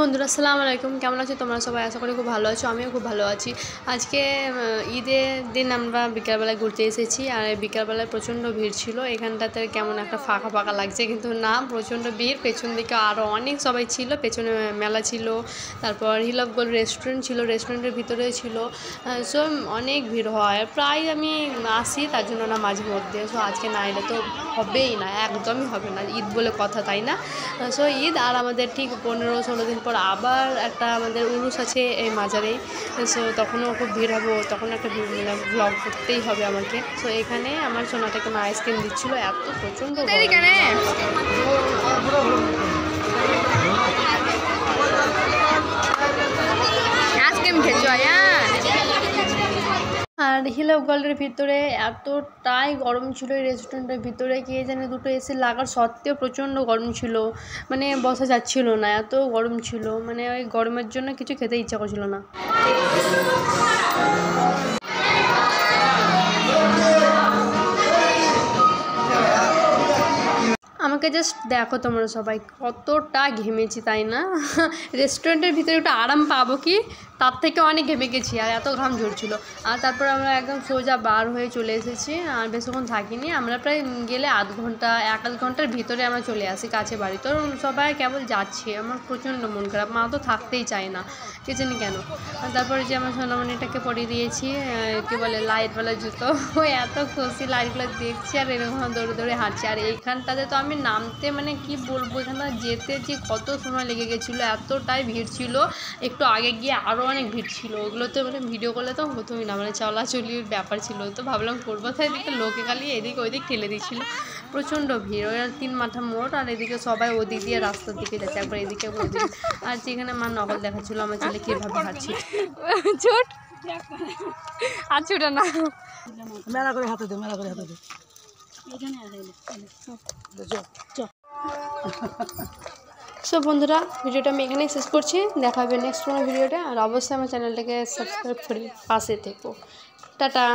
বন্ধুরা আসসালামু আলাইকুম, কেমন আছো তোমরা সবাই? আশা করি খুব ভালো আছো, আমিও খুব ভালো আছি। আজকে ঈদের দিন আমরা বিকালবেলায় ঘুরতে এসেছি, আর বিকালবেলায় প্রচণ্ড ভিড় ছিল। এখানটাতে কেমন একটা ফাঁকা ফাঁকা লাগছে, কিন্তু না, প্রচণ্ড ভিড়। পেছন দিকে আরও অনেক সবাই ছিল, পেছনে মেলা ছিল, তারপর হিল অফ গোল্ড রেস্টুরেন্ট ছিল, রেস্টুরেন্টের ভিতরে ছিল। সো অনেক ভিড় হয়, প্রায় আমি আসি তার জন্য না, মাঝে মধ্যে। সো আজকে না এলে তো হবেই না, একদমই হবে না, ঈদ বলে কথা, তাই না? সো ঈদ আর আমাদের ঠিক 15-16 দিন পর আবার একটা আমাদের উরুস আছে এই মাজারে। সো তখনও খুব ভিড় হবে, তখন একটা ব্লগ করতেই হবে আমাকে। সো এখানে আমার সোনাটাকে মা আইসক্রিম দিচ্ছিল, এত প্রচণ্ড আইসক্রিম খেয়েছো আর হিল অফ গোল্ডের ভিতরে এতটাই গরম ছিল। এই রেস্টুরেন্টের ভিতরে কে জানে দুটো এসি লাগার সত্ত্বেও প্রচণ্ড গরম ছিল, মানে বসা যাচ্ছিল না, এত গরম ছিল। মানে ওই গরমের জন্য কিছু খেতে ইচ্ছা করছিল না। আমাকে জাস্ট দেখো তোমরা সবাই, কতটা ঘেমেছি, তাই না? রেস্টুরেন্টের ভিতরে একটু আরাম পাবো কি, তার থেকে অনেক ঘেমে গেছি, আর এত ঘাম ঝরছিল। আর তারপর আমরা একদম সোজা বার হয়ে চলে এসেছি, আর বেশিক্ষণ থাকিনি আমরা, প্রায় গেলে আধ ঘন্টার ভিতরে আমরা চলে আসি কাছে বাড়ি। তো সবাই কেবল যাচ্ছি, আমার প্রচণ্ড মন খারাপ, মা তো থাকতেই চায় না, কে জানি কেন। তারপরে যে আমার সোনামণিটাকে পরিয়ে দিয়েছি কী বলে লাইটওয়ালা জুতো, ও এত খুশি, লাইটগুলো দেখছি আর এরকম দৌড়ে দৌড়ে হাঁটছি। আর এইখানটাতে তো আমি নামতে, মানে কি বলবো, এখানটা যেতে যে কত সময় লেগে গেছিলো, এতটাই ভিড় ছিল। একটু আগে গিয়ে আরও অনেক ভিড় ছিল, ওগুলোতে মানে ভিডিও করলে তো হতোই না, মানে চলাচলির ব্যাপার ছিল। তো ভাবলাম করবো, তাই এদিকে লোকে খালি এদিক ওইদিক ঠেলে দিচ্ছিলো, প্রচণ্ড ভিড়। ওই 3 মাথা মোড়, আর এদিকে সবাই ওদিক দিয়ে রাস্তার দিকে যাচ্ছে, একবার এদিকে ওদিকে। আর যেখানে মা নকল দেখাচ্ছিলো আমার ছেলে কীভাবে হাঁটছে। ছোট আর ছোটা না, মেলা করে হাতে দে, মেলা করে হাতে দে। সো বন্ধুরা, ভিডিওটা আমি এখানেই শেষ করছি, দেখা হবে নেক্সট কোনো ভিডিওটা। আর অবশ্যই আমার চ্যানেলটাকে সাবস্ক্রাইব করে পাশে থেকো। টাটা।